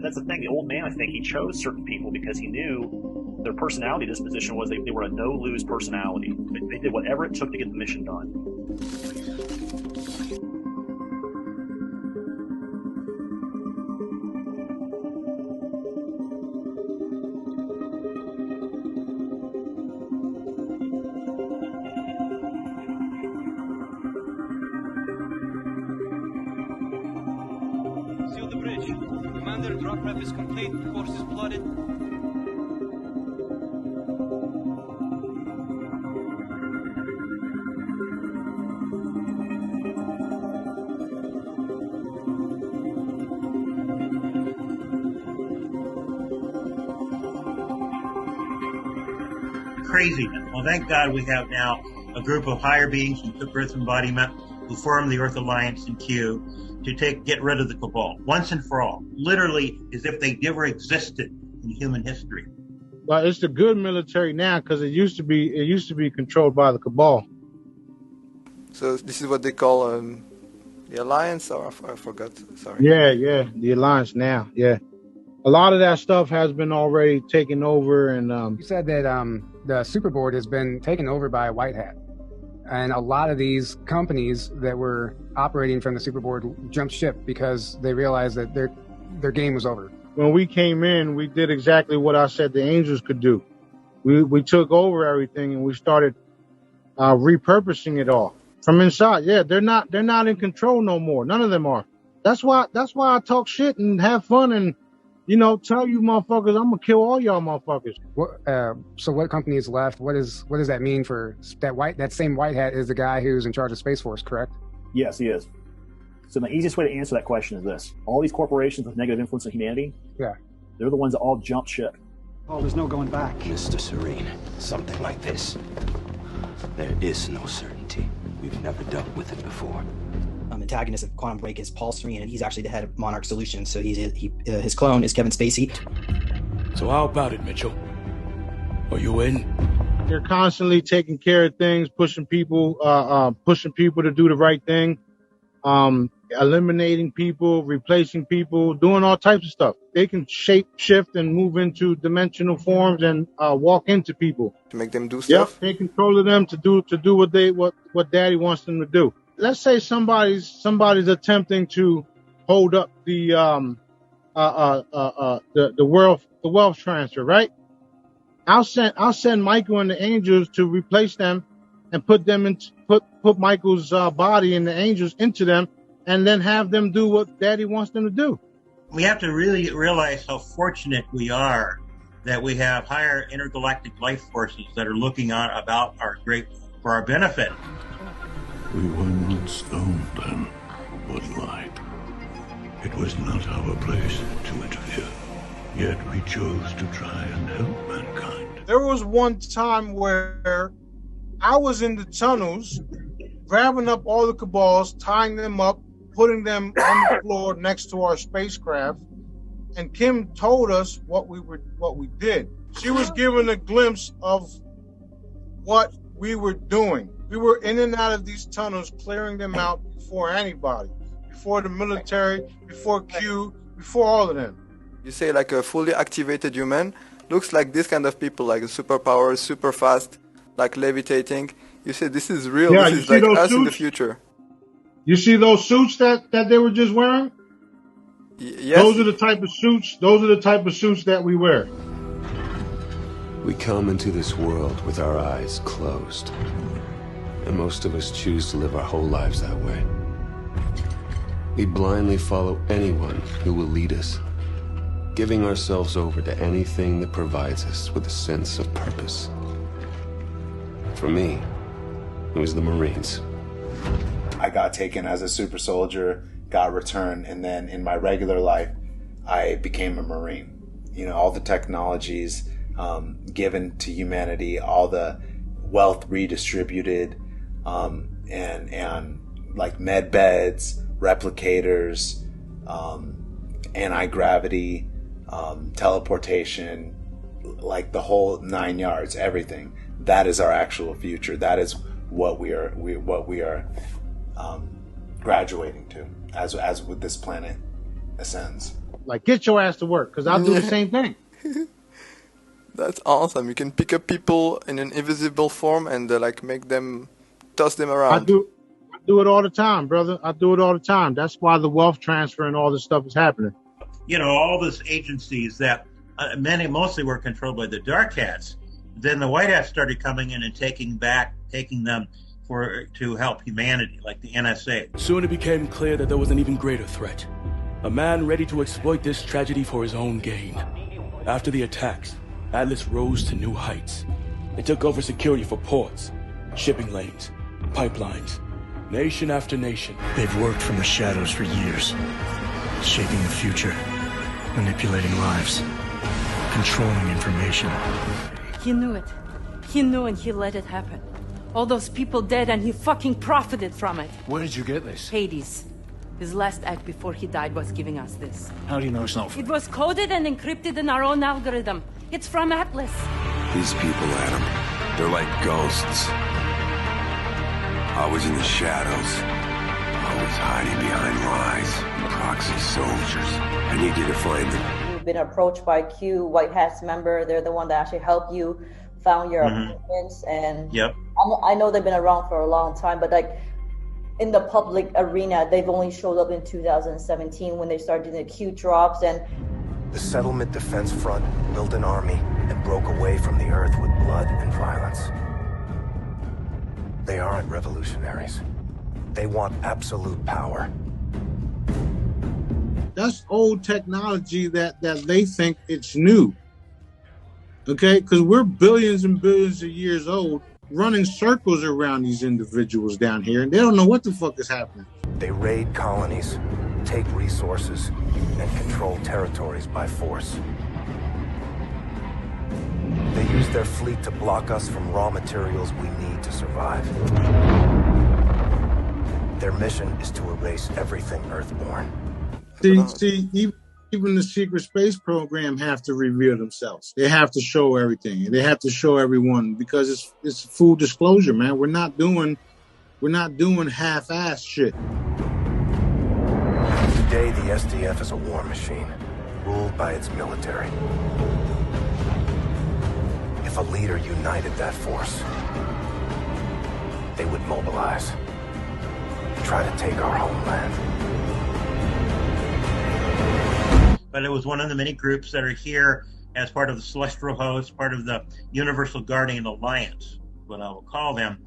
that's the thing. The old man, I think he chose certain people because he knew their personality disposition was they were a no-lose personality. They did whatever it took to get the mission done. Seal the bridge. Commander, drop prep is complete. Course is plotted. Craziness. Well, thank God we have now a group of higher beings who took Earth embodiment, who formed the Earth Alliance in Q, to get rid of the cabal once and for all, literally as if they never existed in human history. Well, it's the good military now because it used to be controlled by the cabal. So this is what they call the Alliance, or I forgot. Sorry. Yeah, the Alliance now. Yeah, a lot of that stuff has been already taken over, and you said that the Superboard has been taken over by a white hat. And a lot of these companies that were operating from the Superboard jumped ship because they realized that their game was over. When we came in, we did exactly what I said the Angels could do. We took over everything and we started repurposing it all from inside. Yeah, they're not in control no more. None of them are. That's why I talk shit and have fun and tell you motherfuckers I'm gonna kill all y'all motherfuckers. So what company is left? What does that mean for that same white hat is the guy who's in charge of Space Force, correct? Yes, he is. So the easiest way to answer that question is this. All these corporations with negative influence on humanity, yeah, they're the ones that all jumped ship. Oh, there's no going back. Mr. Serene, something like this. There is no certainty. We've never dealt with it before. Antagonist of Quantum Break is Paul Serene, and he's actually the head of Monarch Solutions. So his clone is Kevin Spacey. So how about it, Mitchell? Are you in? They're constantly taking care of things, pushing people to do the right thing, eliminating people, replacing people, doing all types of stuff. They can shape shift and move into dimensional forms and walk into people To make them do stuff? Yep, they control them to do what Daddy wants them to do. Let's say somebody's attempting to hold up the wealth transfer, right? I'll send Michael and the Angels to replace them and put Michael's body and the Angels into them, and then have them do what Daddy wants them to do. We have to really realize how fortunate we are that we have higher intergalactic life forces that are looking on about for our benefit. We were not stoned then, but light. It was not our place to interfere. Yet we chose to try and help mankind. There was one time where I was in the tunnels, grabbing up all the cabals, tying them up, putting them on the floor next to our spacecraft, and Kim told us what we did. She was given a glimpse of what we were doing. We were in and out of these tunnels, clearing them out before anybody, before the military, before Q, before all of them. You say like a fully activated human, looks like this kind of people, like superpowers, super fast, like levitating. You say this is real, yeah, this is like us suits? in the future. You see those suits that they were just wearing? Yes. Those are the type of suits that we wear. We come into this world with our eyes closed. And most of us choose to live our whole lives that way. We blindly follow anyone who will lead us, giving ourselves over to anything that provides us with a sense of purpose. For me, it was the Marines. I got taken as a super soldier, got returned, and then in my regular life, I became a Marine. All the technologies given to humanity, all the wealth redistributed, and like med beds, replicators, anti-gravity, teleportation, like the whole 9 yards, everything. That is our actual future. That is what we are graduating to as with this planet ascends. Like, get your ass to work, because I'll do the same thing. That's awesome. You can pick up people in an invisible form and like make them, toss them around. I do it all the time, brother. I do it all the time. That's why the wealth transfer and all this stuff is happening. You know, all these agencies that mostly were controlled by the dark hats. Then the white hats started coming in and taking them to help humanity, like the NSA. Soon it became clear that there was an even greater threat. A man ready to exploit this tragedy for his own gain. After the attacks, Atlas rose to new heights. They took over security for ports, shipping lanes, pipelines, nation after nation. They've worked from the shadows for years, shaping the future, manipulating lives, controlling information. He knew it. He knew and he let it happen. All those people dead and he fucking profited from it. Where did you get this? Hades. His last act before he died was giving us this. How do you know it's not? It was coded and encrypted in our own algorithm. It's from Atlas. These people, Adam, they're like ghosts. Always in the shadows. Always hiding behind lies. Proxy soldiers. I need you to find them. You've been approached by Q, White Hats member. They're the one that actually helped you, found your appointments, and yep. I know they've been around for a long time, but like in the public arena, they've only showed up in 2017 when they started doing the Q drops. And the Settlement Defense Front built an army and broke away from the Earth with blood and violence. They aren't revolutionaries. They want absolute power. That's old technology that they think it's new. Okay? Because we're billions and billions of years old, running circles around these individuals down here, and they don't know what the fuck is happening. They raid colonies, take resources, and control territories by force. They use their fleet to block us from raw materials we need to survive. Their mission is to erase everything Earthborn. See, even the secret space program have to reveal themselves. They have to show everything. They have to show everyone, because it's full disclosure, man. We're not doing half-ass shit. Today, the SDF is a war machine, ruled by its military. If a leader united that force, they would mobilize, try to take our homeland. But it was one of the many groups that are here as part of the Celestial Host, part of the Universal Guardian Alliance, what I will call them,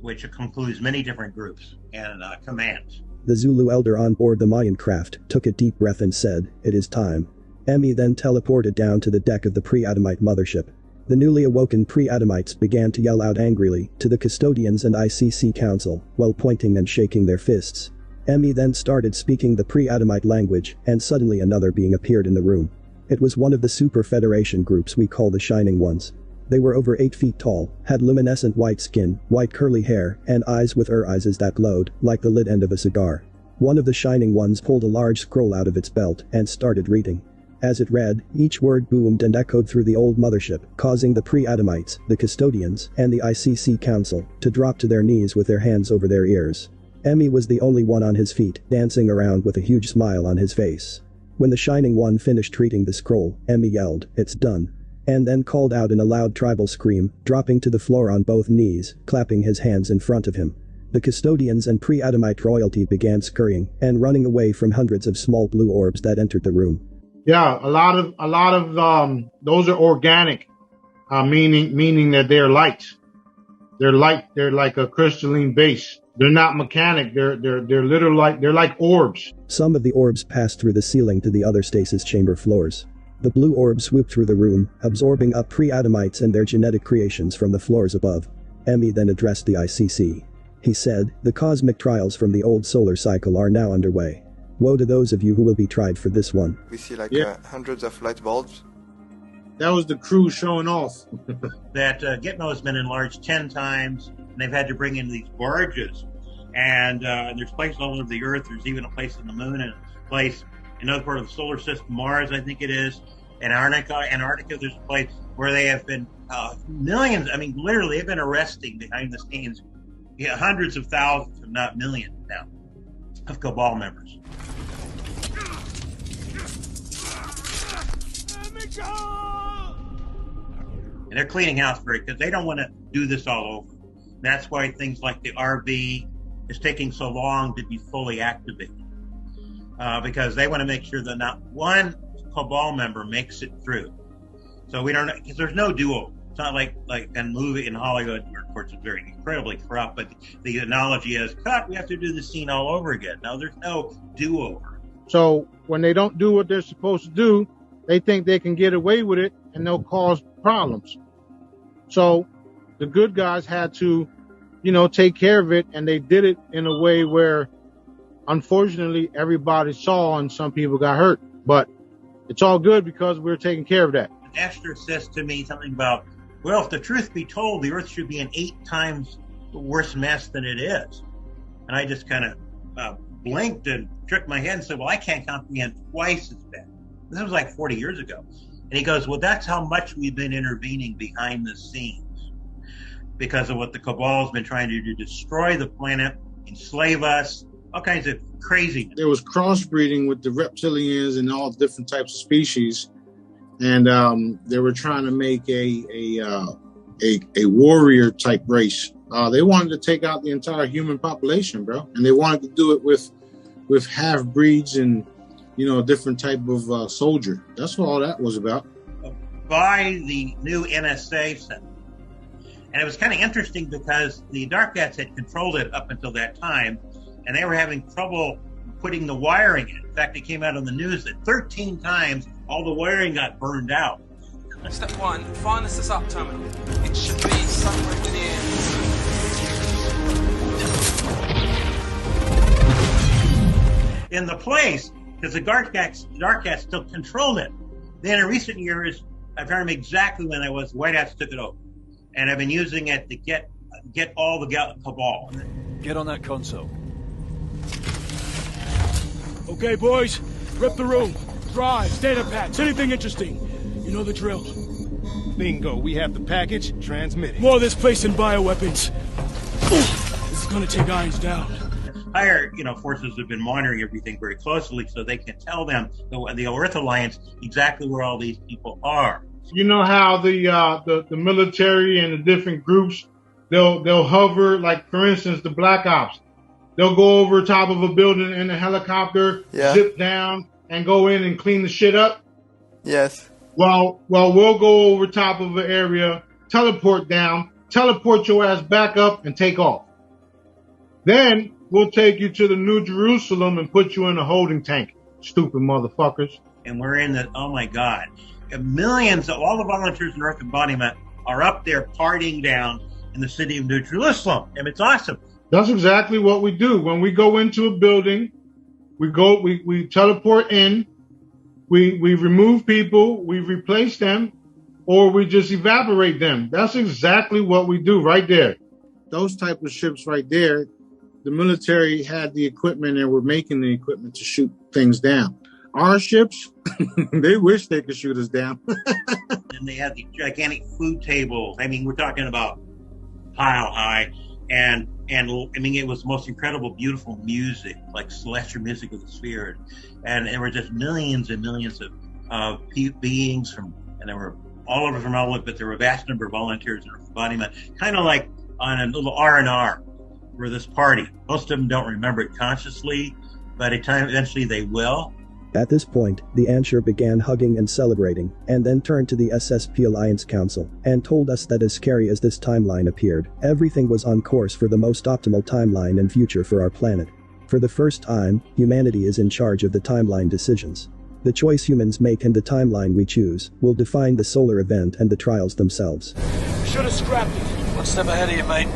which includes many different groups and commands. The Zulu elder on board the Mayan craft took a deep breath and said, "It is time." Emmy then teleported down to the deck of the pre-Adamite mothership. The newly awoken pre-Adamites began to yell out angrily to the custodians and ICC council, while pointing and shaking their fists. Emmy then started speaking the pre-Adamite language, and suddenly another being appeared in the room. It was one of the Super Federation groups we call the Shining Ones. They were over 8 feet tall, had luminescent white skin, white curly hair, and eyes with eyes that glowed, like the lid end of a cigar. One of the Shining Ones pulled a large scroll out of its belt and started reading. As it read, each word boomed and echoed through the old mothership, causing the pre-Adamites, the custodians, and the ICC council to drop to their knees with their hands over their ears. Emmy was the only one on his feet, dancing around with a huge smile on his face. When the Shining One finished reading the scroll, Emmy yelled, "It's done," and then called out in a loud tribal scream, dropping to the floor on both knees, clapping his hands in front of him. The custodians and pre-Adamite royalty began scurrying and running away from hundreds of small blue orbs that entered the room. Yeah, a lot of those are organic, meaning that they're light. They're light. They're like a crystalline base. They're not mechanic. They're they're like orbs. Some of the orbs passed through the ceiling to the other stasis chamber floors. The blue orbs swooped through the room, absorbing up pre-Adamites and their genetic creations from the floors above. Emmy then addressed the ICC. He said, "The cosmic trials from the old solar cycle are now underway. Woe to those of you who will be tried for this one." We see hundreds of light bulbs. That was the crew showing off. That Gitmo has been enlarged 10 times, and they've had to bring in these barges. And there's places all over the Earth. There's even a place on the Moon, and a place in another part of the solar system, Mars, I think it is. Antarctica, there's a place where they have been millions. I mean, literally, they've been arresting behind the scenes hundreds of thousands, if not millions now, of cabal members. And they're cleaning house for it because they don't want to do this all over. That's why things like the RV is taking so long to be fully activated. Because they want to make sure that not one cabal member makes it through. So we don't, because there's no do-over. It's not like a movie in Hollywood, where of course it's very incredibly corrupt, but the analogy is, cut, we have to do the scene all over again. No, there's no do-over. So when they don't do what they're supposed to do, they think they can get away with it and they'll cause problems. So the good guys had to, take care of it, and they did it in a way where, unfortunately, everybody saw and some people got hurt. But it's all good because we're taking care of that. Esther says to me something about, well, if the truth be told, the Earth should be an 8 times worse mess than it is. And I just kind of blinked and shook my head and said, well, I can't comprehend twice as bad. This was like 40 years ago. And he goes, well, that's how much we've been intervening behind the scenes because of what the cabal has been trying to do, destroy the planet, enslave us, all kinds of craziness. There was crossbreeding with the reptilians and all different types of species. And they were trying to make a warrior type race. They wanted to take out the entire human population, bro. And they wanted to do it with half breeds and, different type of soldier. That's what all that was about. By the new NSA center. And it was kind of interesting because the Dark Cats had controlled it up until that time, and they were having trouble putting the wiring in. In fact, it came out on the news that 13 times all the wiring got burned out. Step 1, find the sys-up terminal. It should be somewhere in the place, because the Dark Cats still controlled it. Then in recent years, I remember exactly when I was, White Hats took it over. And I've been using it to get all the cabal. Get on that console. Okay, boys, rip the room. Drives, data packs, anything interesting. You know the drill. Bingo, we have the package, transmitting. More of this place than bioweapons. This is gonna take Irons down. Higher, forces have been monitoring everything very closely so they can tell them, the Earth Alliance, exactly where all these people are. You know how the military and the different groups, they'll hover, like for instance the Black Ops. They'll go over top of a building in a helicopter, zip down, and go in and clean the shit up. Yes. Well, we'll go over top of an area, teleport down, teleport your ass back up, and take off. Then we'll take you to the New Jerusalem and put you in a holding tank. Stupid motherfuckers. And we're in the, oh my God. Millions of all the volunteers in Earth Embodiment are up there partying down in the city of New Jerusalem. And it's awesome. That's exactly what we do. When we go into a building, we teleport in, we remove people, we replace them, or we just evaporate them. That's exactly what we do right there. Those type of ships right there, the military had the equipment and were making the equipment to shoot things down. Our ships, they wish they could shoot us down. And they had these gigantic food tables. I mean, we're talking about pile high. And I mean, it was the most incredible, beautiful music, like celestial music of the spirit. And there were just millions and millions of beings and there were all over from all over, but there were a vast number of volunteers in embodiment, kind of like on a little R&R for this party. Most of them don't remember it consciously, but eventually they will. At this point, the Ansher began hugging and celebrating, and then turned to the SSP Alliance Council, and told us that as scary as this timeline appeared, everything was on course for the most optimal timeline and future for our planet. For the first time, humanity is in charge of the timeline decisions. The choice humans make and the timeline we choose will define the solar event and the trials themselves. Should have scrapped it. One step ahead of you, mate.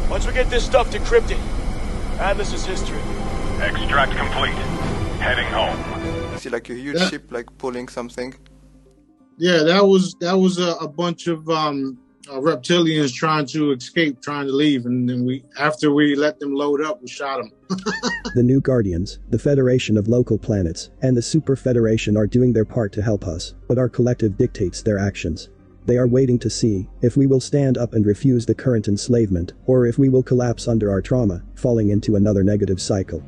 Once we get this stuff decrypted, Atlas is history. Extract complete. Heading home. I see like a huge ship like pulling something. Yeah, that was a bunch of reptilians trying to escape, trying to leave, and then after we let them load up, we shot them. The New Guardians, the Federation of Local Planets, and the Super Federation are doing their part to help us, but our collective dictates their actions. They are waiting to see if we will stand up and refuse the current enslavement, or if we will collapse under our trauma, falling into another negative cycle.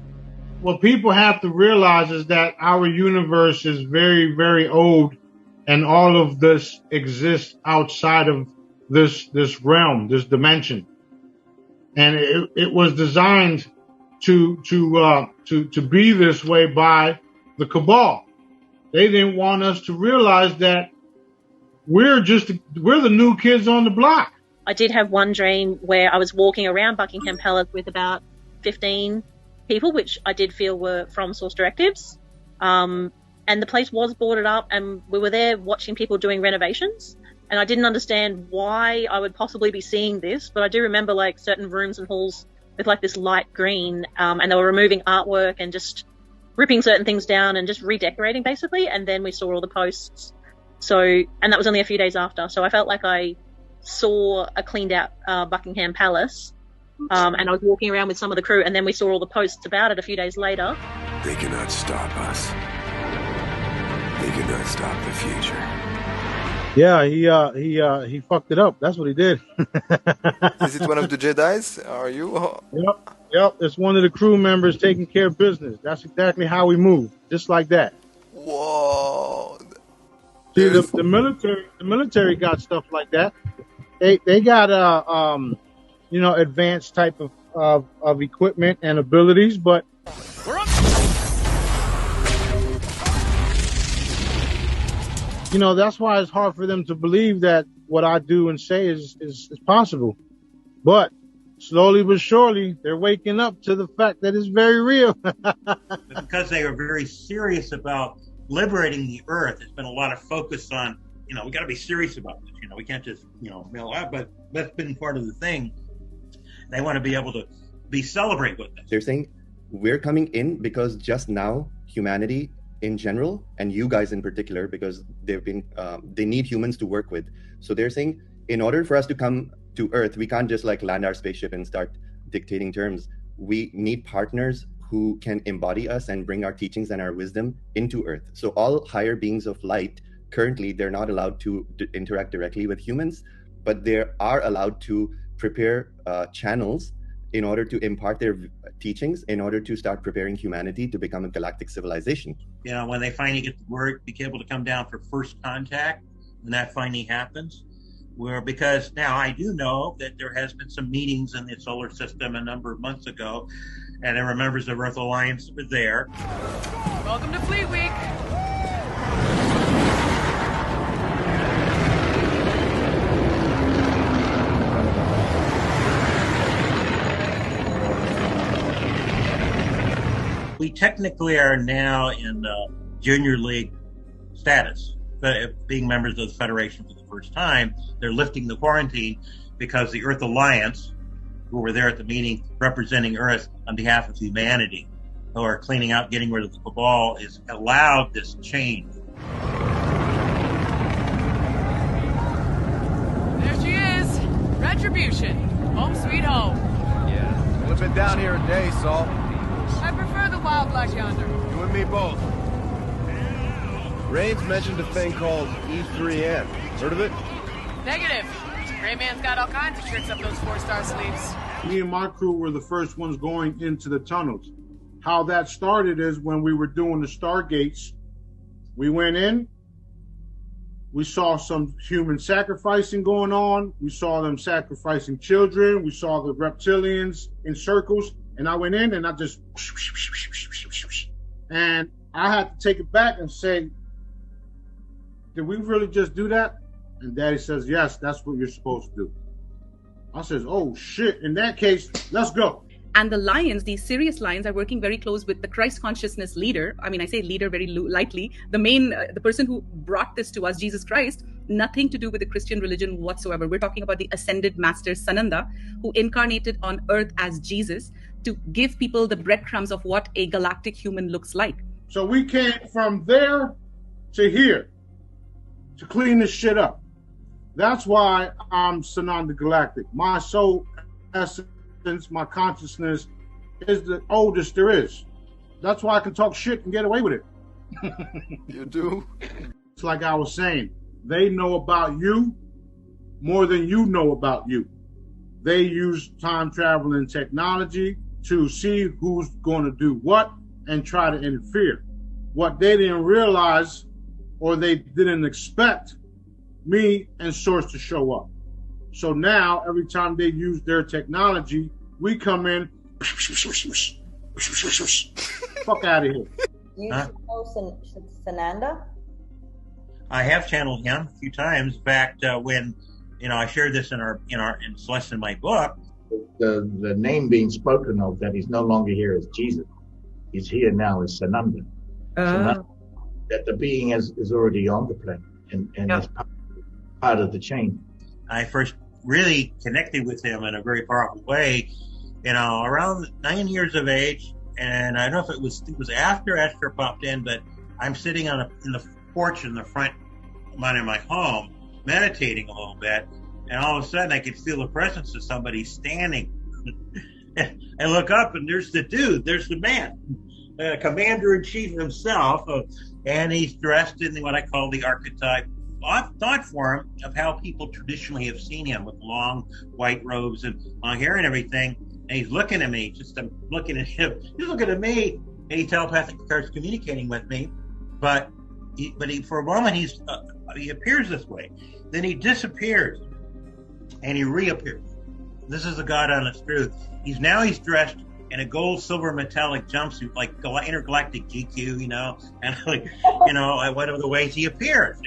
what people have to realize is that our universe is very, very old, and all of this exists outside of this realm, this dimension, and it was designed to be this way by the cabal. They didn't want us to realize that we're the new kids on the block. I did have one dream where I was walking around Buckingham Palace with about 15 people, which I did feel were from Source Directives. And the place was boarded up, and we were there watching people doing renovations. And I didn't understand why I would possibly be seeing this, but I do remember like certain rooms and halls with like this light green, and they were removing artwork and just ripping certain things down and just redecorating basically. And then we saw all the posts. So, and that was only a few days after. So I felt like I saw a cleaned out Buckingham Palace, and I was walking around with some of the crew, and then we saw all the posts about it a few days later. They cannot stop us. They cannot stop the future. Yeah, he fucked it up. That's what he did. Is it one of the Jedis? Are you? Yep. It's one of the crew members taking care of business. That's exactly how we move, just like that. Whoa. See, the military got stuff like that. They got advanced type of equipment and abilities, but that's why it's hard for them to believe that what I do and say is possible. But slowly but surely, they're waking up to the fact that it's very real. Because they are very serious about liberating the Earth, there's been a lot of focus on, we got to be serious about this. We can't just, mail out. But that's been part of the thing. They want to be able to celebrate with us. They're saying we're coming in because just now humanity in general, and you guys in particular, because they need humans to work with. So they're saying in order for us to come to Earth, we can't just like land our spaceship and start dictating terms. We need partners who can embody us and bring our teachings and our wisdom into Earth. So all higher beings of light, currently, they're not allowed to interact directly with humans, but they are allowed to prepare channels in order to impart their teachings, in order to start preparing humanity to become a galactic civilization. When they finally get the word, be able to come down for first contact, when that finally happens, because now I do know that there has been some meetings in the solar system a number of months ago, and there were members of Earth Alliance that were there. Welcome to Fleet Week. We technically are now in junior league status, but being members of the Federation for the first time. They're lifting the quarantine because the Earth Alliance, who were there at the meeting representing Earth on behalf of humanity, who are cleaning out, getting rid of the cabal, is allowed this change. There she is. Retribution. Home sweet home. Yeah. Only been down here a day, Saul. I prefer the wild black yonder. You and me both. Raines mentioned a thing called E3N. Heard of it? Negative. Gray Man's got all kinds of tricks up those 4-star sleeves. Me and my crew were the first ones going into the tunnels. How that started is when we were doing the Stargates, we went in, we saw some human sacrificing going on, we saw them sacrificing children, we saw the reptilians in circles, and I went in and I just, and I had to take it back and say, did we really just do that? And Daddy says, yes, that's what you're supposed to do. I says, oh shit, in that case, let's go. And the Lions, these Sirius Lions, are working very close with the Christ consciousness leader. I mean, I say leader very lightly. The person who brought this to us, Jesus Christ, nothing to do with the Christian religion whatsoever. We're talking about the ascended master Sananda, who incarnated on earth as Jesus to give people the breadcrumbs of what a galactic human looks like. So we came from there to here to clean this shit up. That's why I'm Sananda Galactic. My soul essence, my consciousness is the oldest there is. That's why I can talk shit and get away with it. You do? It's like I was saying, they know about you more than you know about you. They use time travel and technology to see who's going to do what and try to interfere. What they didn't realize, or they didn't expect, me and Source to show up. So now, every time they use their technology, we come in, fuck out of here. You know Sananda? I have channeled him a few times. In fact, when I shared this in it's less in my book. The name being spoken of that he's no longer here as Jesus. He's here now as Sananda. Sananda, that the being is already on the planet and is part of the chain. I first really connected with him in a very powerful way, around 9 years of age. And I don't know if it was after Esther popped in, but I'm sitting in the porch in the front of my home, meditating a little bit. And all of a sudden I could feel the presence of somebody standing. I look up and there's the dude, there's the man, commander-in-chief himself. And he's dressed in what I call the archetype thought form of how people traditionally have seen him, with long white robes and long hair and everything. And he's looking at me, I'm looking at him. He's looking at me, and he telepathically starts communicating with me. But for a moment, he appears this way. Then he disappears, and he reappears. This is the God honest truth. He's dressed in a gold, silver, metallic jumpsuit, like intergalactic GQ, and one of the ways he appears,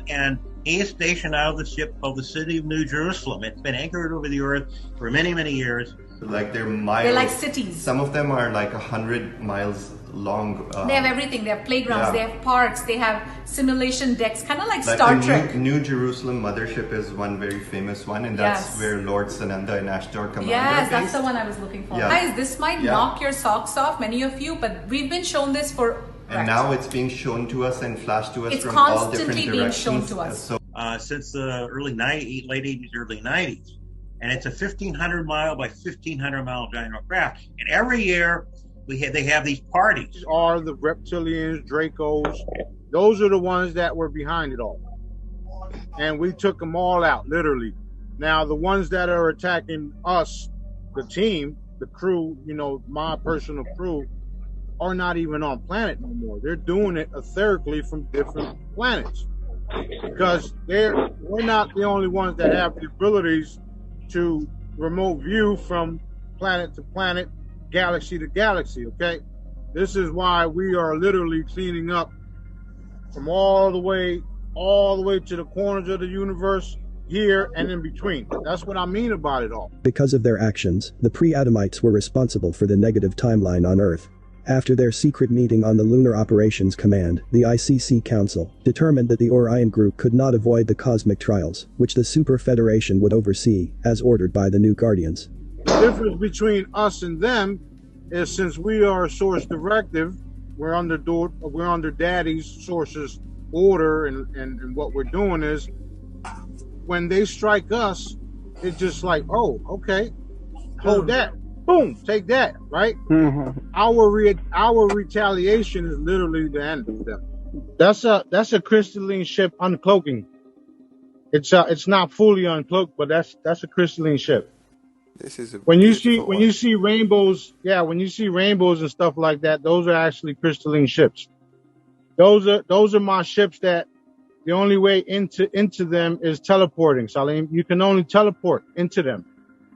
and he is stationed out of the ship called the City of New Jerusalem. It's been anchored over the earth for many, many years. Like they're miles. They're like cities. Some of them are like 100 miles long. They have everything. They have playgrounds. They have parks. They have simulation decks, kind of like Star Trek. New Jerusalem mothership is one very famous one, and that's where Lord Sananda and Ashdor Commander. Yes, that's the one I was looking for. Guys, this might knock your socks off, many of you, but we've been shown this for. And now it's being shown to us and flashed to us it's from all different directions. It's constantly being shown to us. Since the late 80s, early 90s. And it's a 1,500 mile by 1,500 mile giant craft. And every year they have these parties. These are the reptilians, Dracos. Those are the ones that were behind it all. And we took them all out, literally. Now, the ones that are attacking us, the team, the crew, my personal crew, are not even on planet no more. They're doing it etherically from different planets. Because we're not the only ones that have the abilities to remote view from planet to planet, galaxy to galaxy, okay? This is why we are literally cleaning up from all the way to the corners of the universe, here and in between. That's what I mean about it all. Because of their actions, the pre-Adamites were responsible for the negative timeline on Earth. After their secret meeting on the Lunar Operations Command, the ICC Council determined that the Orion Group could not avoid the cosmic trials, which the Super Federation would oversee, as ordered by the New Guardians. The difference between us and them is, since we are a Source directive, we're under Daddy's Source's order, and what we're doing is, when they strike us, it's just like, oh, okay, hold that. Boom, take that, right? Mm-hmm. Our retaliation is literally the end of them. That's a crystalline ship uncloaking. It's not fully uncloaked, but that's a crystalline ship. This is when you see rainbows, when you see rainbows and stuff like that, those are actually crystalline ships. Those are my ships that the only way into them is teleporting. Salim, you can only teleport into them.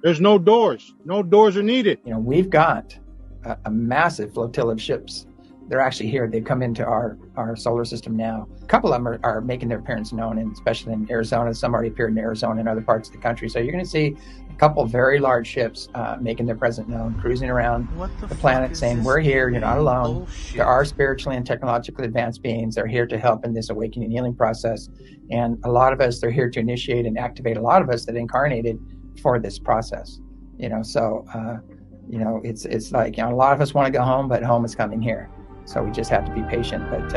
There's no doors. No doors are needed. We've got a massive flotilla of ships. They're actually here. They've come into our solar system now. A couple of them are making their appearance known, and especially in Arizona. Some already appeared in Arizona and other parts of the country. So you're going to see a couple very large ships making their presence known, cruising around the planet saying, we're here, you're not alone. Bullshit. There are spiritually and technologically advanced beings. They're here to help in this awakening and healing process. And a lot of us, they're here to initiate and activate a lot of us that incarnated for this process, it's like, a lot of us want to go home, but home is coming here. So we just have to be patient, but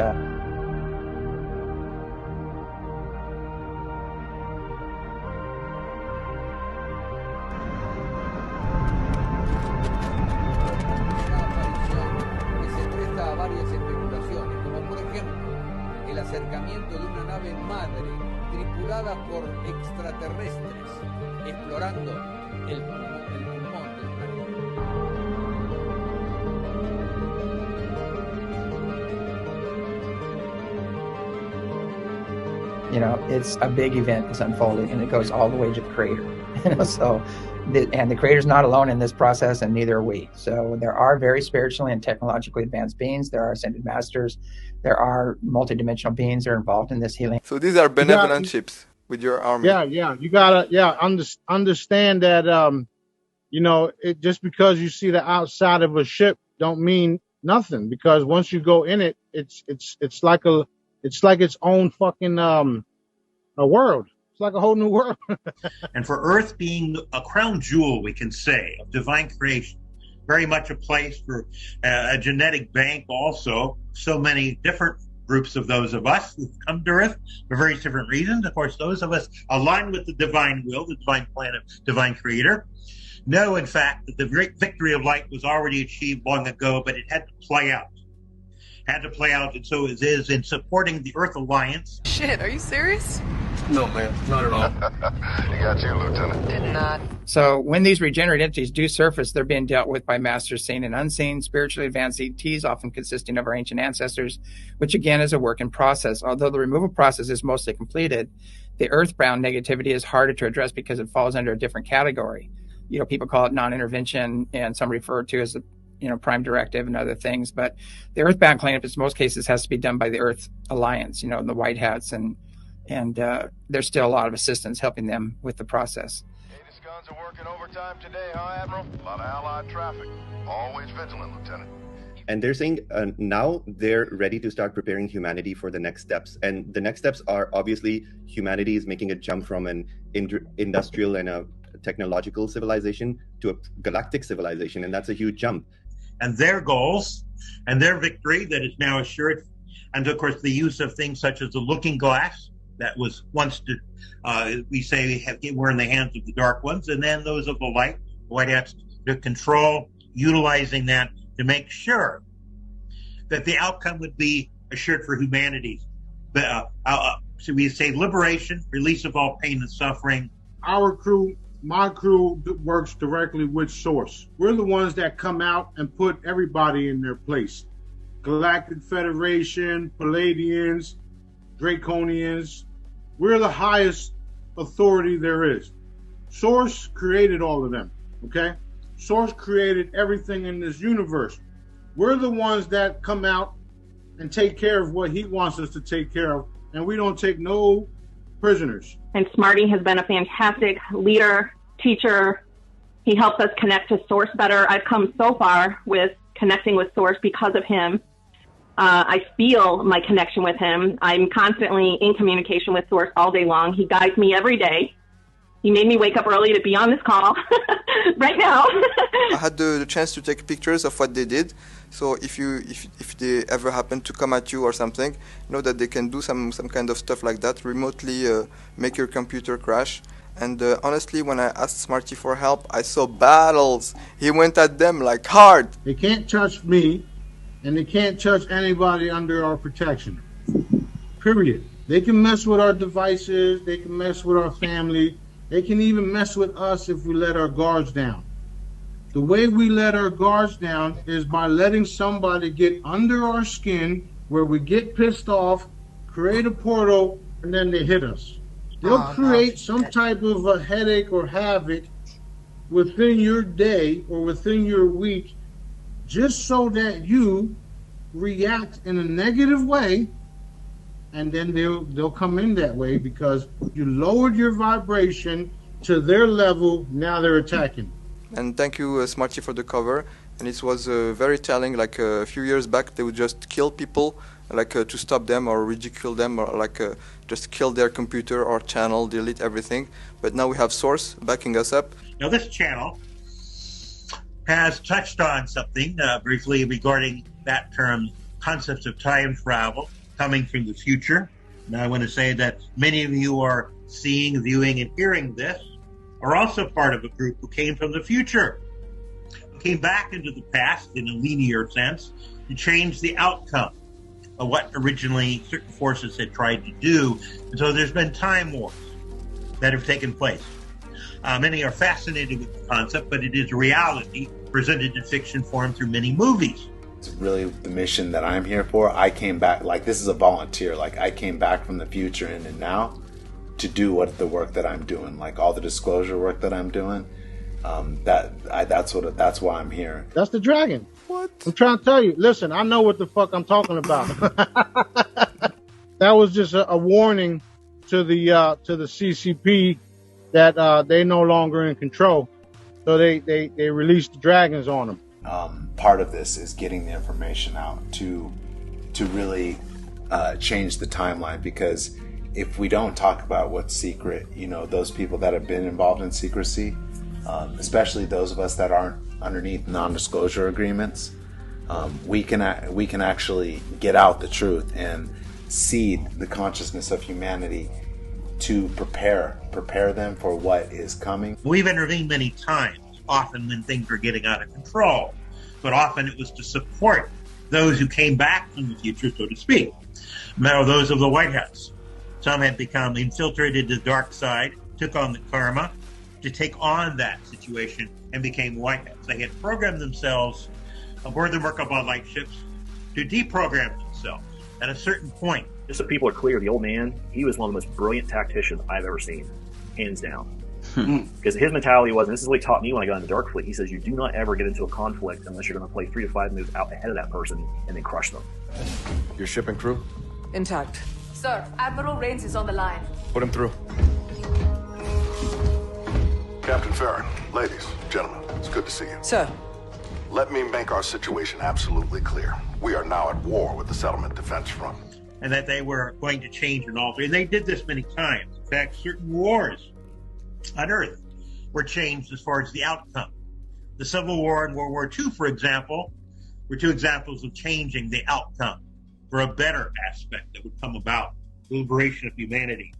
el acercamiento de una nave madre tripulada por extraterrestres explorando el pulmón del planeta. it's a big event that's unfolding, and it goes all the way to the creator. So the creator's not alone in this process, and neither are we. So there are very spiritually and technologically advanced beings. There are ascended masters. There are multidimensional beings that are involved in this healing. So these are benevolent ships with your army. Yeah. You gotta understand that it just because you see the outside of a ship don't mean nothing, because once you go in it, it's like its own fucking a world. It's like a whole new world. And for Earth being a crown jewel, we can say, of divine creation, very much a place for a genetic bank also. So many different groups of those of us who've come to Earth for various different reasons. Of course, those of us aligned with the divine will, the divine plan of divine creator, know, in fact, that the great victory of light was already achieved long ago, but it had to play out. And so it is in supporting the Earth Alliance. Shit, are you serious? No, man, not at all. You got you, Lieutenant. Did not. So when these regenerate entities do surface, they're being dealt with by masters seen and unseen, spiritually advanced ETs, often consisting of our ancient ancestors, which again is a work in process. Although the removal process is mostly completed, the earthbound negativity is harder to address because it falls under a different category. People call it non-intervention, and some refer to as the prime directive and other things. But the earthbound cleanup, in most cases, has to be done by the Earth Alliance, the White Hats, and there's still a lot of assistance helping them with the process. Hades guns are working overtime today, huh, Admiral? A lot of allied traffic. Always vigilant, Lieutenant. And they're saying now they're ready to start preparing humanity for the next steps. And the next steps are obviously humanity is making a jump from an industrial and a technological civilization to a galactic civilization. And that's a huge jump. And their goals and their victory that is now assured. And of course, the use of things such as the looking glass that was once, we say, were in the hands of the dark ones. And then those of the light, White Hats, to control, utilizing that to make sure that the outcome would be assured for humanity. So we say liberation, release of all pain and suffering. Our crew, my crew, works directly with Source. We're the ones that come out and put everybody in their place. Galactic Federation, Palladians, Draconians. We're the highest authority there is. Source created all of them, okay? Source created everything in this universe. We're the ones that come out and take care of what he wants us to take care of, and we don't take no prisoners. And Smarty has been a fantastic leader, teacher. He helps us connect to Source better. I've come so far with connecting with Source because of him. I feel my connection with him. I'm constantly in communication with Source all day long. He guides me every day. He made me wake up early to be on this call right now. I had the chance to take pictures of what they did. So if they ever happen to come at you or something, know that they can do some kind of stuff like that, remotely make your computer crash. And honestly, when I asked Smarty for help, I saw battles. He went at them like hard. They can't touch me, and they can't touch anybody under our protection. Period. They can mess with our devices. They can mess with our family. They can even mess with us if we let our guards down. The way we let our guards down is by letting somebody get under our skin where we get pissed off, create a portal, and then they hit us. They'll create some type of a headache or havoc within your day or within your week just so that you react in a negative way, and then they'll come in that way because you lowered your vibration to their level. Now they're attacking. And thank you, Smarty, for the cover. And it was very telling. Like a few years back, they would just kill people, like to stop them or ridicule them, or like just kill their computer or channel, delete everything. But now we have Source backing us up. Now this channel has touched on something briefly regarding that term, concepts of time travel coming from the future. And I want to say that many of you are seeing, viewing, and hearing this are also part of a group who came from the future, who came back into the past in a linear sense to change the outcome of what originally certain forces had tried to do. And so there's been time wars that have taken place. Many are fascinated with the concept, but it is a reality presented in fiction form through many movies. it's really the mission that I'm here for. I came back, like, this is a volunteer. Like, I came back from the future and now to do the work that I'm doing, like all the disclosure work that I'm doing. That's why I'm here. That's the dragon. What? I'm trying to tell you. Listen, I know what the fuck I'm talking about. That was just a warning to the CCP that they no longer in control. So they released the dragons on them. Part of this is getting the information out to really change the timeline, because if we don't talk about what's secret, those people that have been involved in secrecy, especially those of us that aren't underneath non-disclosure agreements, we can actually get out the truth and seed the consciousness of humanity to prepare them for what is coming. We've intervened many times, often when things are getting out of control, but often it was to support those who came back from the future, so to speak. Now, those of the White House. Some had become infiltrated to the dark side, took on the karma to take on that situation, and became White Hats. They had programmed themselves aboard the Merkabah lightships to deprogram themselves at a certain point. Just so people are clear, the old man, he was one of the most brilliant tacticians I've ever seen, hands down. Because his mentality was, and this is what he taught me when I got into Dark Fleet, he says you do not ever get into a conflict unless you're going to play 3 to 5 moves out ahead of that person and then crush them. Your ship and crew? Intact. Sir, Admiral Rains is on the line. Put him through. Captain Farron, ladies, gentlemen, it's good to see you. Sir. Let me make our situation absolutely clear. We are now at war with the Settlement Defense Front. And that they were going to change and alter. And they did this many times. In fact, certain wars on Earth were changed as far as the outcome. The Civil War and World War II, for example, were 2 examples of changing the outcome for a better aspect that would come about, the liberation of humanity.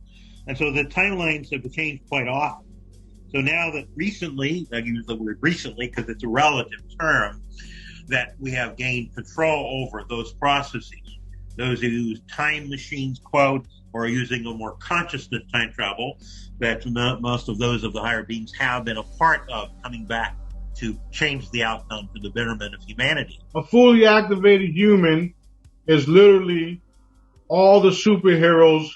And so the timelines have changed quite often. So now that recently, I use the word recently because it's a relative term, that we have gained control over those processes. Those who use time machines, quote, or are using a more consciousness time travel, that most of those of the higher beings have been a part of coming back to change the outcome for the betterment of humanity. A fully activated human is literally all the superheroes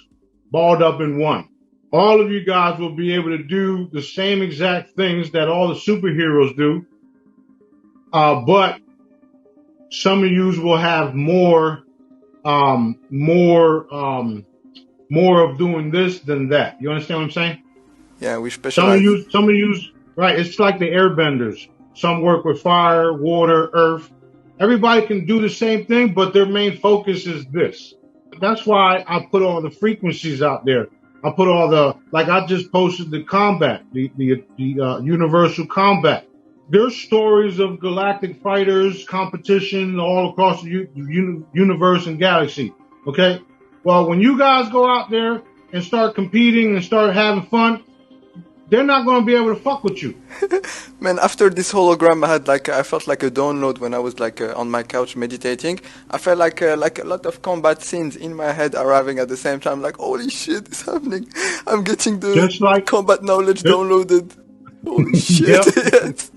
balled up in one. All of you guys will be able to do the same exact things that all the superheroes do, but some of you will have more of doing this than that. You understand what I'm saying? Yeah, we specialize. Some of you, right? It's like the airbenders. Some work with fire, water, earth. Everybody can do the same thing, but their main focus is this. That's why I put all the frequencies out there. I put all I just posted the combat, the universal combat. There's stories of galactic fighters, competition all across the universe and galaxy. Okay? Well, when you guys go out there and start competing and start having fun, they're not going to be able to fuck with you. Man, after this hologram, I felt like a download when I was on my couch meditating. I felt like a lot of combat scenes in my head arriving at the same time. Like, holy shit, it's happening. I'm getting the combat knowledge downloaded. Holy shit. Yes.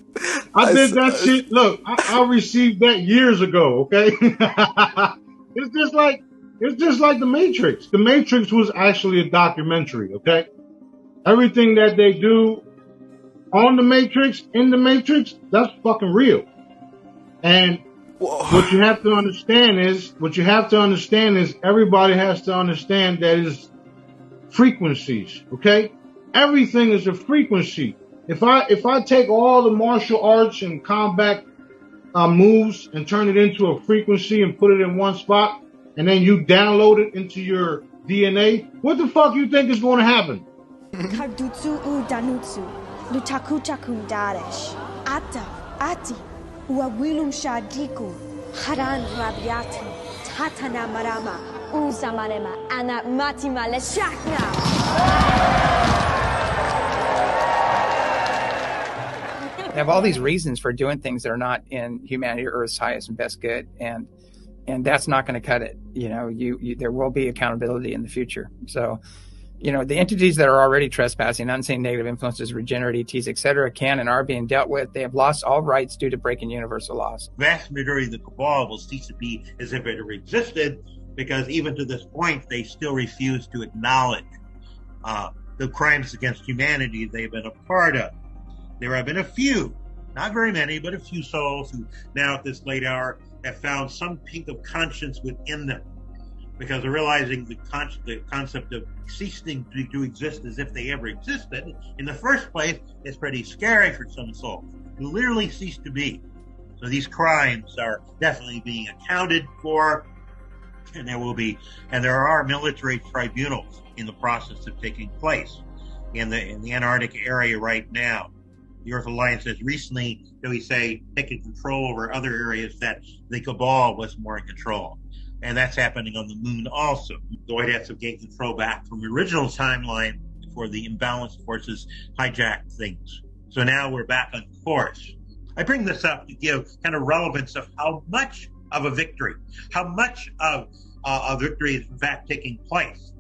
I did that shit. Look, I received that years ago. Okay, it's just like the Matrix. The Matrix was actually a documentary. Okay. Everything that they do on the Matrix, in the Matrix, that's fucking real. And what you have to understand is everybody has to understand that is frequencies, okay? Everything is a frequency. If I take all the martial arts and combat moves and turn it into a frequency and put it in one spot, and then you download it into your DNA, what the fuck you think is going to happen? Kardutsu u danutsu, lutakutakun daresh, ata, ati, uawilum shadiku, haran rabiati, tatana marama, uzamarema, ana matima leshakna. They have all these reasons for doing things that are not in humanity or Earth's highest and best good, and that's not going to cut it. There will be accountability in the future. So, The entities that are already trespassing, unseen negative influences, regeneratives, etc., can and are being dealt with. They have lost all rights due to breaking universal laws. Vast majority of the cabal will cease to be as if it ever existed, because even to this point, they still refuse to acknowledge the crimes against humanity they've been a part of. There have been a few, not very many, but a few souls who now at this late hour have found some peak of conscience within them, because they're realizing the concept of ceasing to exist as if they ever existed in the first place is pretty scary for some souls who literally cease to be. So these crimes are definitely being accounted for, and there are military tribunals in the process of taking place in the Antarctic area right now. The Earth Alliance has recently, shall we say, taken control over other areas that the cabal was more in control. And that's happening on the moon also. The White Hats have gained control back from the original timeline before the imbalanced forces hijacked things. So now we're back on course. I bring this up to give kind of relevance of how much of a victory, how much of a victory is in fact taking place,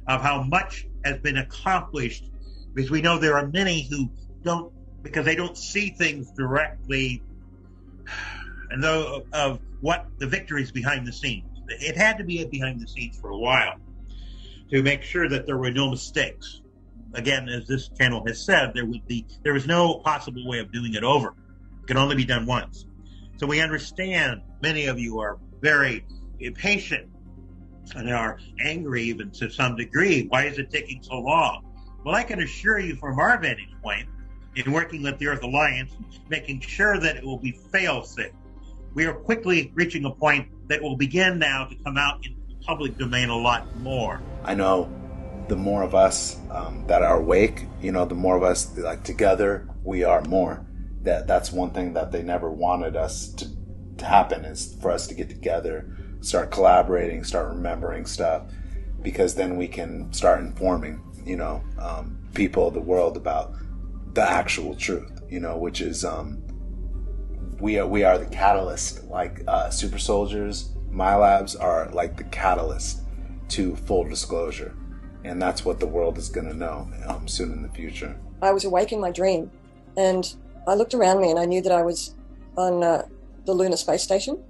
of how much has been accomplished, because we know there are many who don't, because they don't see things directly, and though of what the victories behind the scenes. It had to be behind the scenes for a while to make sure that there were no mistakes. Again, as this channel has said, there was no possible way of doing it over. It can only be done once. So we understand many of you are very impatient and are angry even to some degree. Why is it taking so long? Well, I can assure you from our vantage point, in working with the Earth Alliance, making sure that it will be fail-safe, we are quickly reaching a point that will begin now to come out in the public domain a lot more. I know the more of us that are awake, the more of us, like, together, we are more. That's one thing that they never wanted us to happen, is for us to get together, start collaborating, start remembering stuff, because then we can start informing, people, the world, about the actual truth, which is we are the catalyst. Like super soldiers, my labs are like the catalyst to full disclosure, and that's what the world is going to know soon in the future. I was awake in my dream, and I looked around me, and I knew that I was on the lunar space station,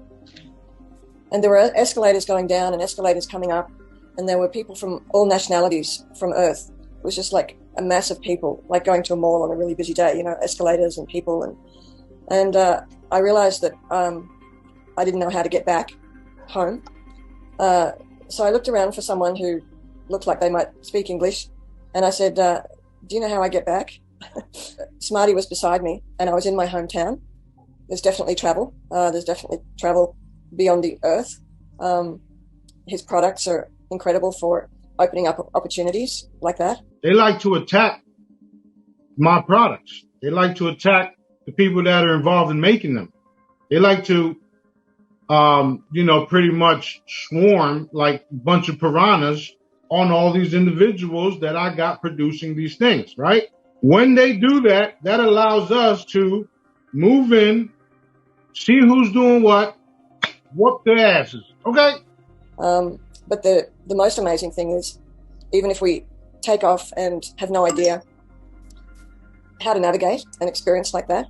and there were escalators going down and escalators coming up, and there were people from all nationalities from Earth. It was just like a mass of people, like going to a mall on a really busy day, escalators and people, and I realized that I didn't know how to get back home. So I looked around for someone who looked like they might speak English, and I said, do you know how I get back? Smarty was beside me, and I was in my hometown. There's definitely travel. There's definitely travel beyond the Earth. His products are incredible for opening up opportunities like that. They like to attack my products. They like to attack the people that are involved in making them. They like to, pretty much swarm like a bunch of piranhas on all these individuals that I got producing these things, right? When they do that, that allows us to move in, see who's doing what, whoop their asses, okay? But the most amazing thing is, even if we take off and have no idea how to navigate an experience like that,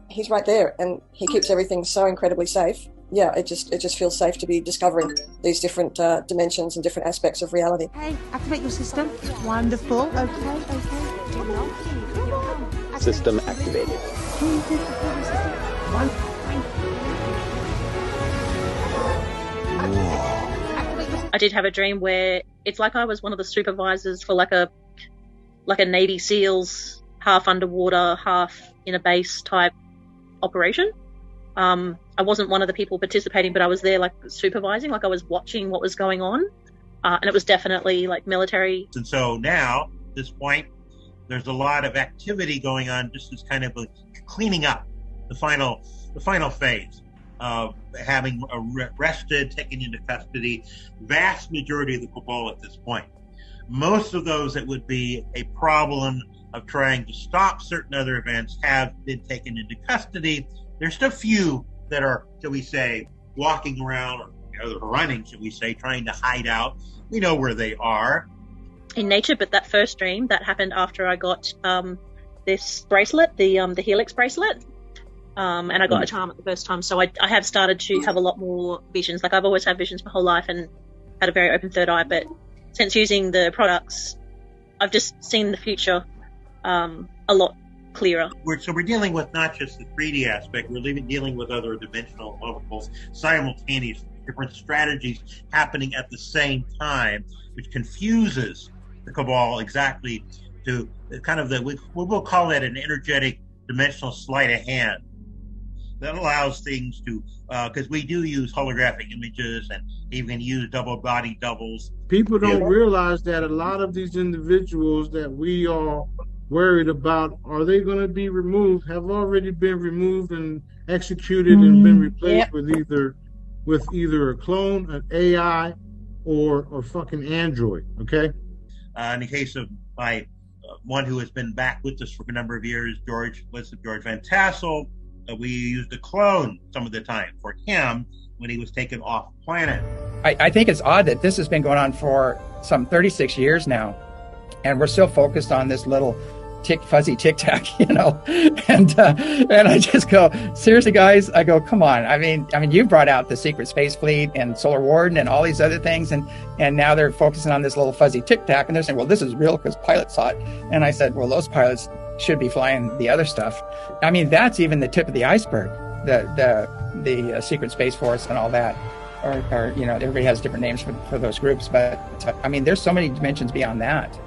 he's right there, and he keeps everything so incredibly safe. Yeah, it just feels safe to be discovering these different dimensions and different aspects of reality. Hey, activate your system. Wonderful. Okay. System activated. I did have a dream where it's like I was one of the supervisors for like a Navy SEALs, half underwater, half in a base type operation. I wasn't one of the people participating, but I was there like supervising, like I was watching what was going on. And it was definitely like military. And so now, at this point, there's a lot of activity going on, just as kind of cleaning up the final phase of having arrested, taken into custody, vast majority of the cabal at this point. Most of those that would be a problem of trying to stop certain other events have been taken into custody. There's still few that are, shall we say, walking around or running, shall we say, trying to hide out. We know where they are. in nature. But that first dream that happened after I got this bracelet, the Helix bracelet, and I got a charm at the first time. So I have started to have a lot more visions. Like I've always had visions my whole life and had a very open third eye, but since using the products, I've just seen the future a lot clearer. So we're dealing with not just the 3D aspect, we're dealing with other dimensional levels simultaneously, different strategies happening at the same time, which confuses the cabal exactly to kind of we'll call that an energetic dimensional sleight of hand that allows things to, because we do use holographic images and even use double body doubles. People don't realize that a lot of these individuals that we are worried about, are they going to be removed, have already been removed and executed and been replaced with either a clone, an AI, or fucking android. Okay. In the case of my one who has been back with us for a number of years, George Van Tassel, we used a clone some of the time for him when he was taken off planet. I think it's odd that this has been going on for some 36 years now, and we're still focused on this little fuzzy tic-tac, and I just go, seriously, guys, I go, come on. I mean, you brought out the Secret Space Fleet and Solar Warden and all these other things, and now they're focusing on this little fuzzy tic-tac, and they're saying, well, this is real because pilots saw it. And I said, well, those pilots should be flying the other stuff. I mean, that's even the tip of the iceberg, the Secret Space Force and all that. Or everybody has different names for those groups, but I mean, there's so many dimensions beyond that.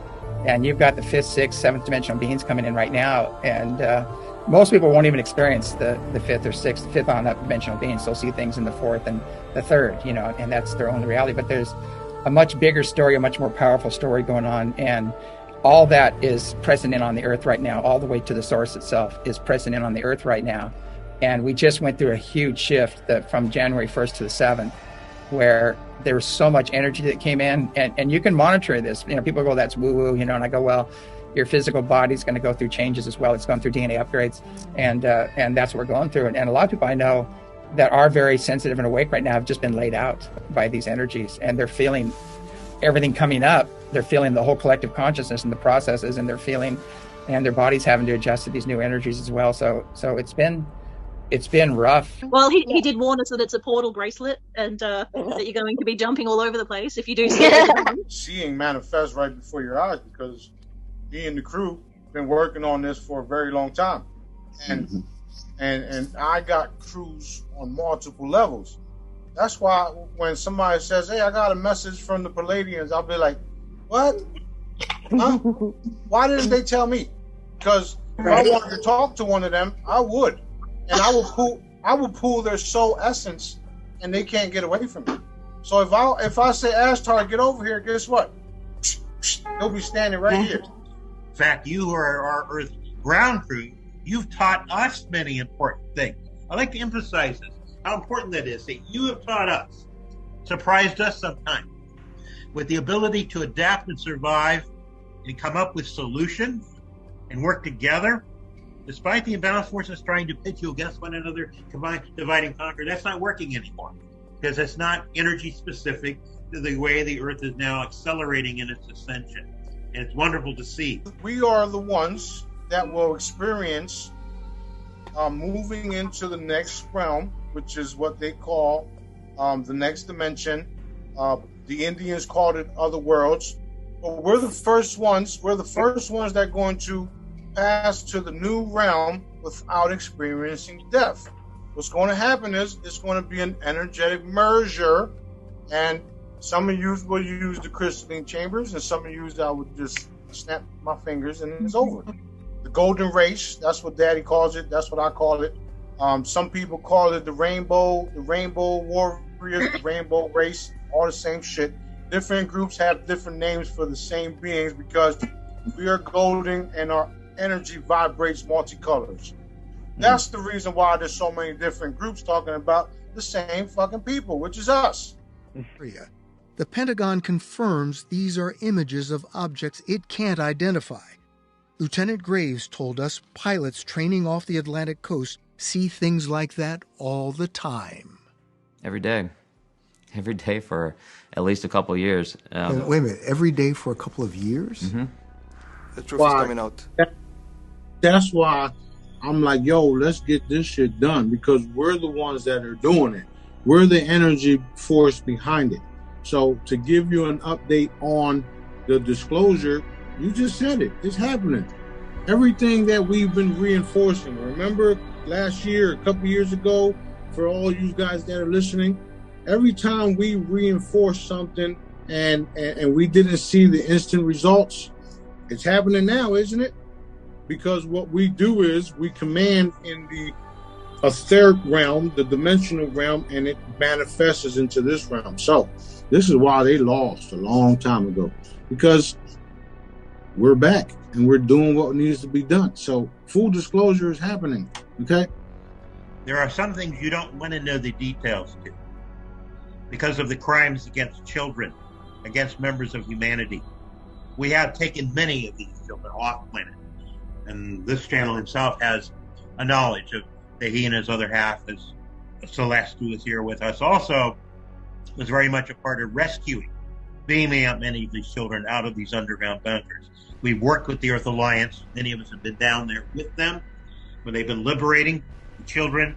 And you've got the 5th, 6th, 7th dimensional beings coming in right now, and most people won't even experience the 5th or 6th, 5th on that dimensional beings. They'll see things in the 4th and the 3rd, and that's their own reality. But there's a much bigger story, a much more powerful story going on, and all that is present in on the Earth right now. All the way to the source itself is present in on the Earth right now. And we just went through a huge shift from January 1st to the 7th, where there was so much energy that came in, and you can monitor this. People go, that's woo-woo, and I go, well, your physical body's going to go through changes as well. It's going through DNA upgrades, and that's what we're going through. And a lot of people I know that are very sensitive and awake right now have just been laid out by these energies, and they're feeling everything coming up. They're feeling the whole collective consciousness and the processes, and they're feeling, and their body's having to adjust to these new energies as well. So it's been rough. Well, he did warn us that it's a portal bracelet, and that you're going to be jumping all over the place if you do see it. Seeing manifest right before your eyes, because me and the crew been working on this for a very long time, and I got crews on multiple levels. That's why when somebody says, "Hey, I got a message from the Palladians," I'll be like, "What? Huh? Why didn't they tell me?" Because if I wanted to talk to one of them, I would. And I will pull their soul essence, and they can't get away from it. So if I say, Ashtar, get over here, guess what? He'll be standing right here. In fact, you are our Earth ground crew. You've taught us many important things. I like to emphasize this, how important that is, that you have taught us, surprised us sometimes, with the ability to adapt and survive and come up with solutions and work together. Despite the imbalanced forces trying to pit you against one another, divide and conquer, that's not working anymore, because it's not energy specific to the way the Earth is now accelerating in its ascension. And it's wonderful to see. We are the ones that will experience moving into the next realm, which is what they call the next dimension. The Indians called it other worlds. But we're the first ones. We're the first ones that are going to pass to the new realm without experiencing death. What's going to happen is it's going to be an energetic merger, and some of you will use the crystalline chambers, and some of you I would just snap my fingers and it's over. The golden race, that's what Daddy calls it. That's what I call it. Some people call it the rainbow warriors, the rainbow race, all the same shit. Different groups have different names for the same beings because we are golden and our energy vibrates multicolors. That's the reason why there's so many different groups talking about the same fucking people, which is us. The Pentagon confirms these are images of objects it can't identify. Lieutenant Graves told us pilots training off the Atlantic coast see things like that all the time. Every day. every day for at least a couple of years. Wait a minute, every day for a couple of years? Mm-hmm. The truth is coming out. That's why I'm like, yo, let's get this shit done, because we're the ones that are doing it. We're the energy force behind it. So to give you an update on the disclosure, you just said it. It's happening. Everything that we've been reinforcing. Remember last year, a couple years ago, for all you guys that are listening, every time we reinforce something and we didn't see the instant results, it's happening now, isn't it? Because what we do is we command in the etheric realm, the dimensional realm, and it manifests into this realm. So this is why they lost a long time ago, because we're back and we're doing what needs to be done. So full disclosure is happening. Okay. There are some things you don't want to know the details to, because of the crimes against children, against members of humanity. We have taken many of these children off planet, and this channel himself has a knowledge of that. He and his other half, as Celeste, who is here with us, also was very much a part of rescuing, beaming out many of these children out of these underground bunkers. We've worked with the Earth Alliance. Many of us have been down there with them, where they've been liberating the children,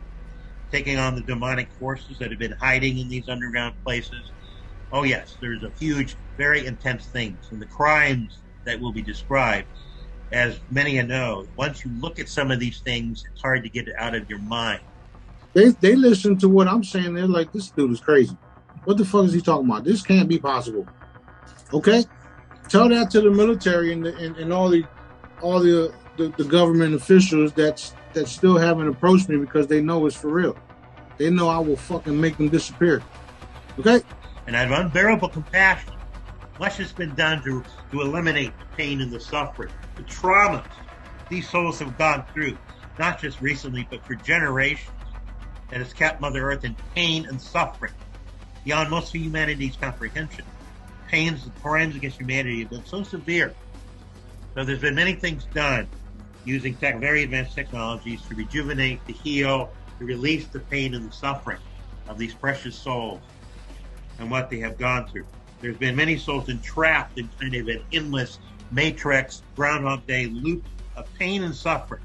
taking on the demonic forces that have been hiding in these underground places. Oh yes, there's a huge, very intense things, and the crimes that will be described, as many know, once you look at some of these things, it's hard to get it out of your mind. They listen to what I'm saying. They're like, this dude is crazy. What the fuck is he talking about? This can't be possible. Okay? Tell that to the military and all the government officials that still haven't approached me, because they know it's for real. They know I will fucking make them disappear. Okay? And I have unbearable compassion. Much has been done to eliminate the pain and the suffering, the traumas these souls have gone through, not just recently, but for generations, that has kept Mother Earth in pain and suffering beyond most of humanity's comprehension. Pains and crimes against humanity have been so severe. So there's been many things done using very advanced technologies to rejuvenate, to heal, to release the pain and the suffering of these precious souls and what they have gone through. There's been many souls entrapped in kind of an endless matrix, Groundhog Day loop of pain and suffering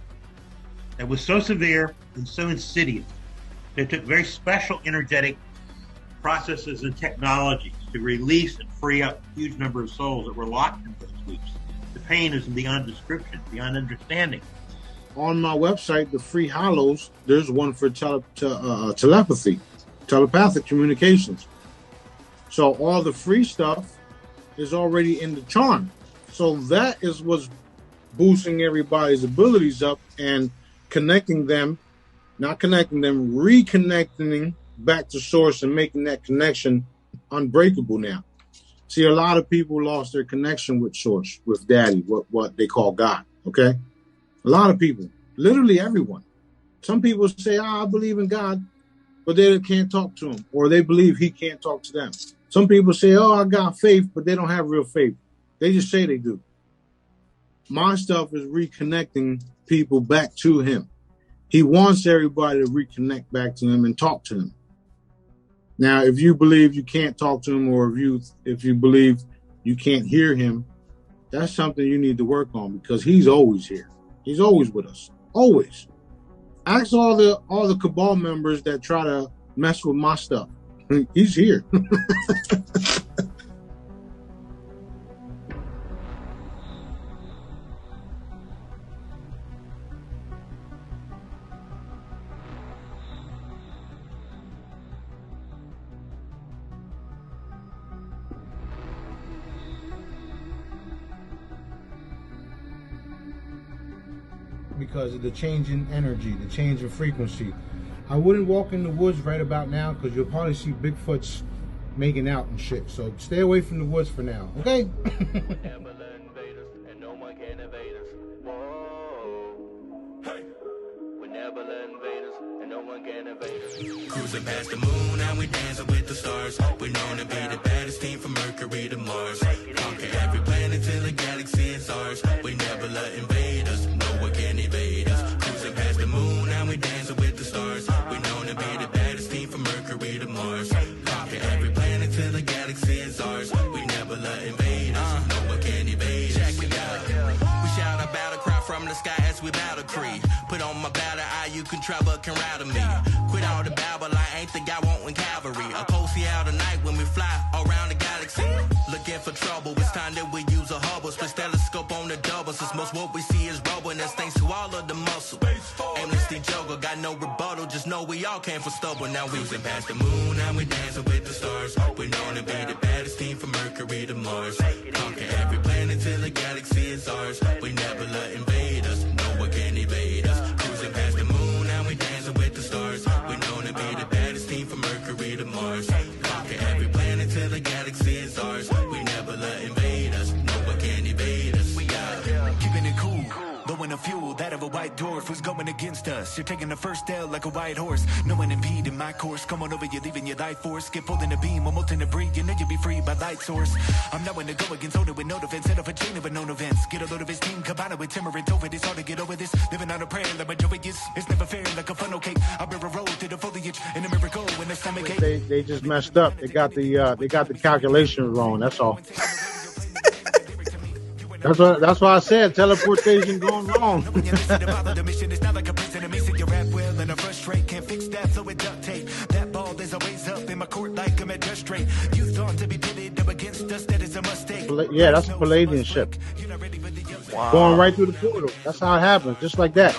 that was so severe and so insidious. They took very special energetic processes and technologies to release and free up a huge number of souls that were locked in those loops. The pain is beyond description, beyond understanding. On my website, the free hollows, there's one for telepathy, telepathic communications. So all the free stuff is already in the charm. So that is what's boosting everybody's abilities up and reconnecting back to source and making that connection unbreakable now. See, a lot of people lost their connection with source, with daddy, what they call God, okay? A lot of people, literally everyone. Some people say, I believe in God, but they can't talk to him, or they believe he can't talk to them. Some people say, I got faith, but they don't have real faith. They just say they do. My stuff is reconnecting people back to him. He wants everybody to reconnect back to him and talk to him. Now, if you believe you can't talk to him, or if you believe you can't hear him, that's something you need to work on, because he's always here. He's always with us. Always. Ask all the cabal members that try to mess with my stuff. He's here. Because of the change in energy, the change in frequency. I wouldn't walk in the woods right about now, because you'll probably see Bigfoots making out and shit. So stay away from the woods for now, okay? Cruising past the moon and we dancing with the stars. We're known to be the baddest team from Mercury to Mars. Conquer every planet till the galaxy is ours. We never let invaders, no one can evade us. Cruising past the moon and we dancing with the stars. We're known to be the baddest team from Mercury to Mars. Conquer every planet. decree. Put on my battle eye, you can travel, can rattle me. Quit all the babble, I ain't the guy wanting cavalry. A cold Seattle night when we fly around the galaxy. Looking for trouble, it's time that we use a Hubble. Split telescope on the double, since most what we see is rubble. And that's thanks to all of the muscle. Aimlessly juggle, got no rebuttal, just know we all came for stubble. Now we went past the moon, now we dancing with the stars. We're known to be the baddest team from Mercury to Mars. Conquer every planet till the galaxy is ours. We never let invade us, no one can evade us. Cruising past the moon, now we dancing with the stars. We're known to be the baddest team from Mercury to Mars. Conquer every planet till the galaxy is ours. We never let invade us, no one can evade us. We out. Keeping it cool, blowing a fuel that of a white dwarf who's going against us. You're taking the first L like a white horse. No one impeding my course. Come on over, you're leaving your life force. Get pulled in the beam, I'm molten to breathe. You know you'll be free by light source. I'm not one to go against Oda with no defense. Set up a chain of unknown events. Get a load of his team, combine with timber and over. It's hard to get over this. Living on a prayer like majority is. It's never fair like a funnel cake. I bear a road through the foliage and a miracle when the stomach ache. They just messed up. They got the calculations wrong. That's all. That's why I said teleportation going wrong. The mission is not like a prison. It makes it your rap well and a frustrate. Can't fix that, so it duct tape. That ball is always up in my court like I'm at just straight. You thought to be pitted up against us, that is a mistake. Yeah, that's a Palladian ship. Wow. Going right through the portal. That's how it happens, just like that.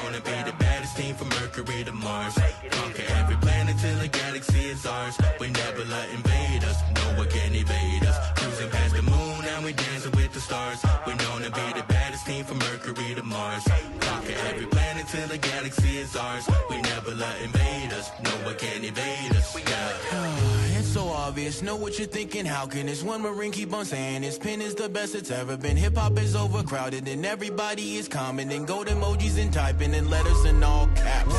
Team from Mercury to Mars. Conquer every planet till the galaxy is ours. We never let invade us, no one can evade us. Cruising past the moon, now we dancing with the stars. We're known to be the baddest team from Mercury to Mars. Conquer every planet till the galaxy is ours. We never let invade us, no one can evade us. It's so obvious, know what you're thinking. How can this one Marine keep on saying his pen is the best it's ever been? Hip-hop is overcrowded and everybody is commenting. Gold emojis and typing and letters in all caps.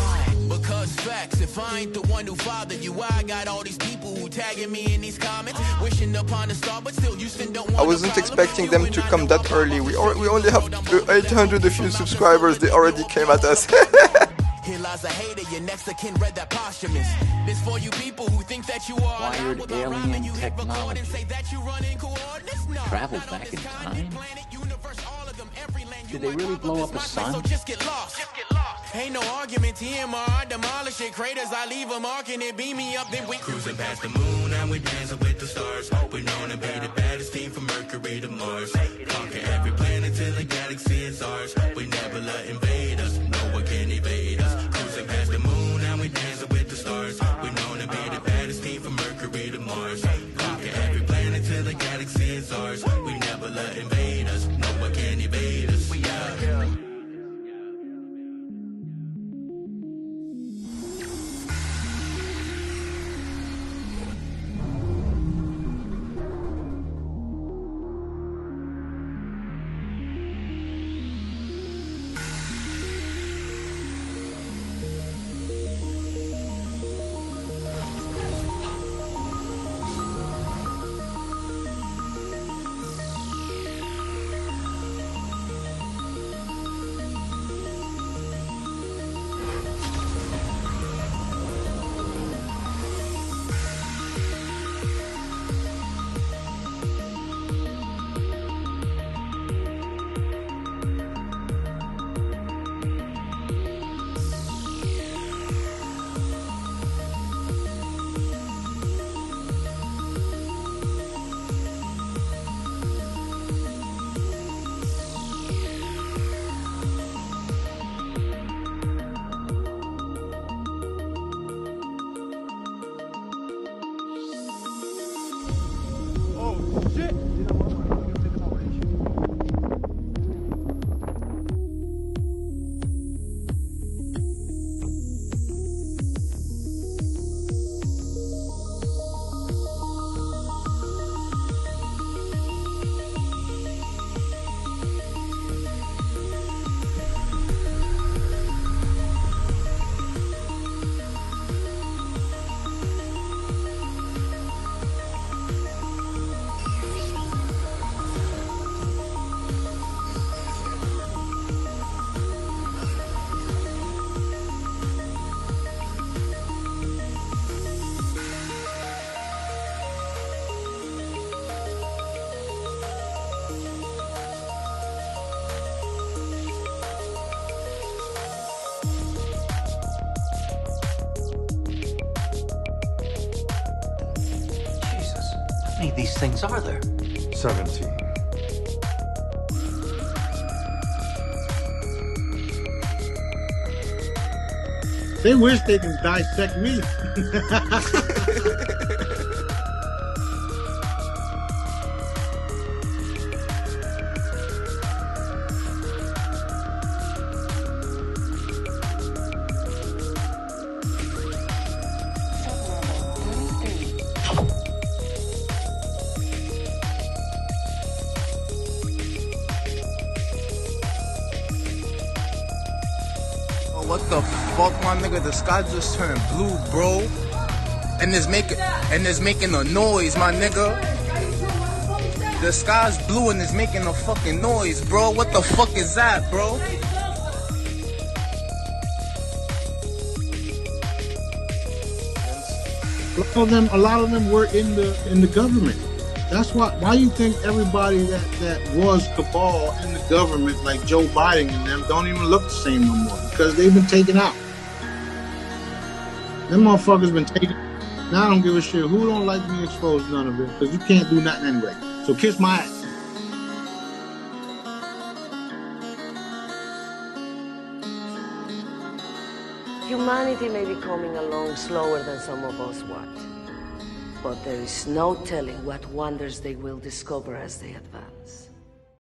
Because facts, if I ain't the one who fathered you, I got all these people who tagging me in these comments, wishing upon a star, but still Houston don't want. I wasn't expecting them to come that early. We only have 800 a few subscribers. They already came at us. Here lies a hater, your next of kin read that posthumous. This for you people who think that you are wired alien technology. Travel back in time? Did they really blow up a sun? Ain't no argument, TMR, demolish it, craters, I leave a mark and it beam me up, then we cruising past the moon, and we dancing with the stars. We're known to be the baddest team from Mercury to Mars. Conquer every planet till the galaxy is ours. We never let invade us, no one can evade us. Cruising past the moon, and we dancing with the stars. We're known to be the baddest team from Mercury to Mars. Conquer every planet till the galaxy is ours. We never let invade us, no one can evade us. We out. many of these things are there? 17. They wish they can dissect me. What the fuck, my nigga? The sky just turned blue, bro. And it's making a noise, my nigga. The sky's blue and it's making a fucking noise, bro. What the fuck is that, bro? A lot of them were in the government. That's why you think everybody that was cabal in the government, like Joe Biden and them, don't even look the same no more because they've been taken out. Them motherfuckers been taken. Now I don't give a shit who don't like me exposed none of it because you can't do nothing anyway. So kiss my ass. Humanity may be coming along slower than some of us want. But there is no telling what wonders they will discover as they advance.